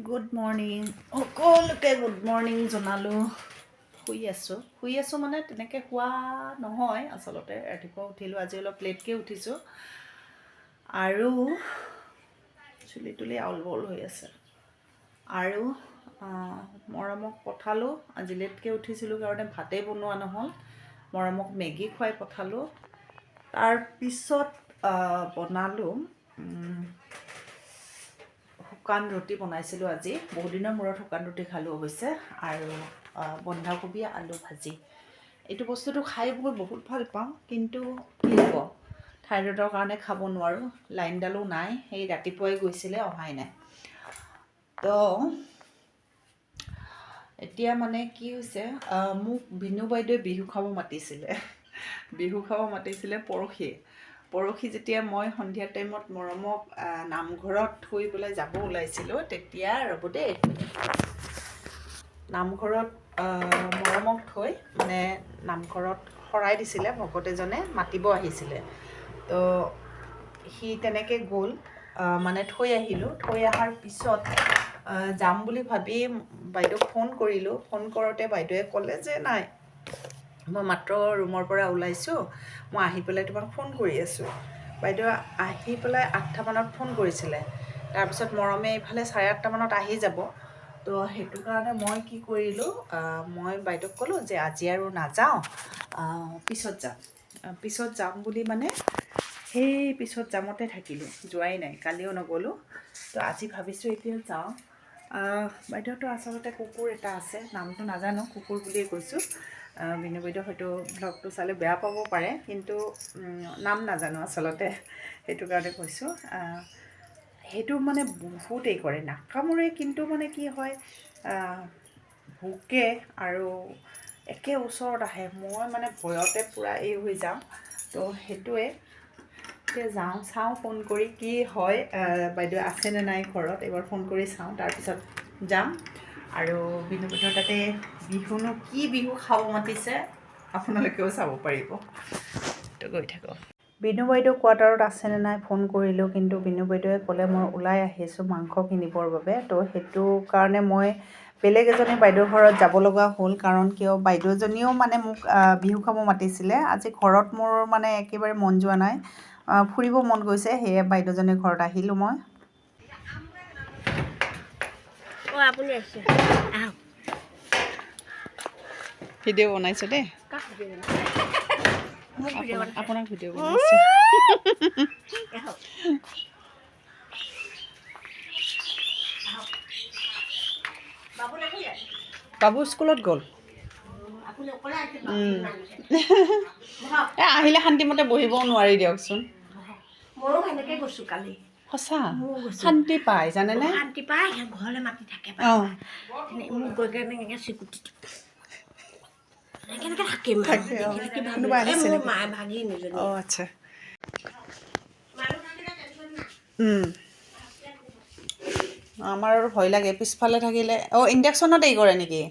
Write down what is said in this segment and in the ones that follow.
Good morning সকলোকে good morning জনালোঁ। শুই আছোঁ মানে তেনেকৈ শুৱা নহয় আচলতে। ৰাতিপুৱা উঠিলোঁ, আজি অলপ লেটকৈ উঠিছোঁ আৰু চুলি তুলি আউল বাউল হৈ আছে। আৰু মৰমক পঠালোঁ, আজি লেটকৈ উঠিছিলোঁ কাৰণে ভাতেই বনোৱা নহ'ল। মৰমক মেগী খুৱাই পঠালোঁ। তাৰপিছত বনালোঁ শুকান ৰুটি বনাইছিলোঁ আজি। বহুদিনৰ মূৰত শুকান ৰুটি খালোঁ অৱশ্যে, আৰু বন্ধাকবি আলু ভাজি। এইটো বস্তুটো খাই মই বহুত ভাল পাওঁ, কিন্তু কি হ'ব, থাইৰয়ডৰ কাৰণে খাব নোৱাৰোঁ। লাইনডালো নাই, সেই ৰাতিপুৱাই গৈছিলে, অহাই নাই। তো এতিয়া মানে কি হৈছে, মোক বিনু বাইদেৱে বিহু খাব মাতিছিলে পৰহি যেতিয়া মই সন্ধিয়া টাইমত মৰমক নামঘৰত থৈ পেলাই যাব ওলাইছিলোঁ, তেতিয়া ৰ'ব দেই, নামঘৰত মৰমক থৈ মানে নামঘৰত শৰাই দিছিলে, ভকত এজনে মাতিব আহিছিলে। তো সি তেনেকৈ গ'ল, মানে থৈ আহিলোঁ। থৈ অহাৰ পিছত যাম বুলি ভাবি বাইদেউক ফোন কৰিলোঁ। ফোন কৰোঁতে বাইদেৱে ক'লে যে নাই, মই মাত্ৰ ৰুমৰ পৰা ওলাইছোঁ, মই আহি পেলাই তোমাক ফোন কৰি আছোঁ। বাইদেৱে আহি পেলাই 8টা মানত ফোন কৰিছিলে। তাৰপিছত মৰমে এইফালে 8:30 মানত আহি যাব। তো সেইটো কাৰণে মই কি কৰিলোঁ, মই বাইদেউক ক'লোঁ যে আজি আৰু নাযাওঁ, পিছত যাম বুলি মানে সেই পিছত যামতে থাকিলোঁ, যোৱাই নাই। কালিও নগ'লোঁ। তো আজি ভাবিছোঁ এতিয়া যাওঁ। বাইদেউতো আচলতে কুকুৰ এটা আছে, নামটো নাজানো, কুকুৰ বুলিয়ে কৈছোঁ। বিনু বাইদেউ হয়তো ব্লগটো চালে বেয়া পাব পাৰে, কিন্তু নাম নাজানো আচলতে, সেইটো কাৰণে কৈছোঁ। সেইটো মানে বহুতেই কৰে, নাকামোৰে, কিন্তু মানে কি হয়, ভোকে আৰু একে ওচৰত আহে। মই মানে ভয়তে পূৰা এই হৈ যাওঁ। তো সেইটোৱে এতিয়া যাওঁ, চাওঁ ফোন কৰি কি হয়, বাইদেউ আছেনে নাই ঘৰত, এবাৰ ফোন কৰি চাওঁ, তাৰপিছত যাম। আৰু বিনু বাইদেউৰ তাতে বিহুনো কি বিহু খাব মাতিছে আপোনালোকেও চাব পাৰিব। তো গৈ থাকোঁ। বিনু বাইদেউ কোৱাৰ্টাৰত আছেনে নাই ফোন কৰিলোঁ, কিন্তু বিনু বাইদেৱে ক'লে মই ওলাই আহিছোঁ মাংস কিনিবৰ বাবে। তো সেইটো কাৰণে মই বেলেগ এজনী বাইদেউৰ ঘৰত যাব লগা হ'ল। কাৰণ কিয়, বাইদেউজনীও মানে মোক বিহু খাব মাতিছিলে। আজি ঘৰত মোৰ মানে একেবাৰে মন যোৱা নাই, ফুৰিব মন গৈছে, সেয়ে বাইদেউজনীৰ ঘৰত আহিলোঁ মই। আপুনি আহিছে, ভিডিঅ' বনাইছোঁ দেই, আপোনাক ভিডিঅ' বনাইছোঁ। বাবু স্কুলত গ'ল। আহিলে শান্তিমতে বহিবও নোৱাৰি দিয়কচোন। ময়ো সেনেকৈ গৈছোঁ কালি। সঁচা শান্তি পায়, জানেনে? শান্তি পায়, ঘৰলৈ মাতি থাকে। মোক গৈ কেনে এনেকৈ চিকুটি কেনেকৈ থাকিম, কোনোবা আহিছে ভাগি নিজে। অঁ আচ্ছা। আমাৰ আৰু ভয় লাগে পিছফালে থাকিলে। ইণ্ডাকশ্যনত এই কৰে নেকি?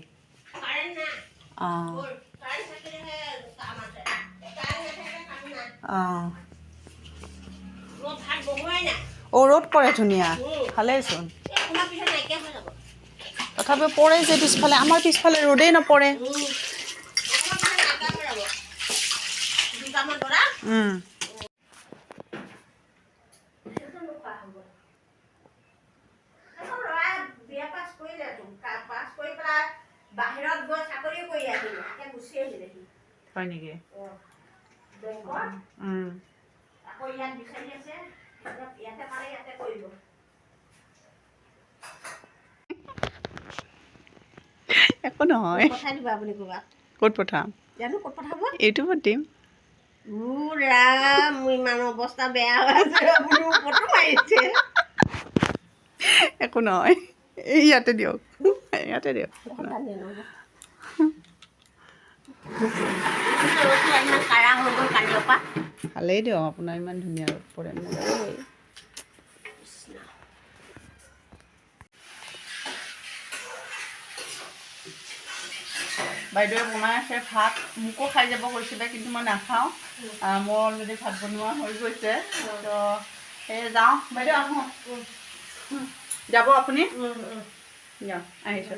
অঁ অঁ, ৰ'দ পৰে ধুনীয়া, ভালেইচোন। তথাপিও পৰে যে পিছফালে, আমাৰ পিছফালে ৰ'দেই নপৰে। হয় নেকি? একো নহয়, ক'ত পঠাম? ইউটিউবত দিম। মোৰ ইমান অৱস্থা বেয়া হৈছে। একো নহয়, ইয়াতে দিয়ক, ইয়াতে দিয়ক। ভালেই দিয়ক, আপোনাৰ ইমান ধুনীয়া ৰ'দ পৰে। বাইদেৱে বনাই আছে ভাত, মোকো খাই যাব কৈছিলে, কিন্তু মই নাখাওঁ। মোৰ অলৰেডি ভাত বনোৱা হৈ গৈছে। তো সেই যাওঁ, বাইদেউ আহোঁ। যাব আপুনি? আহিছোঁ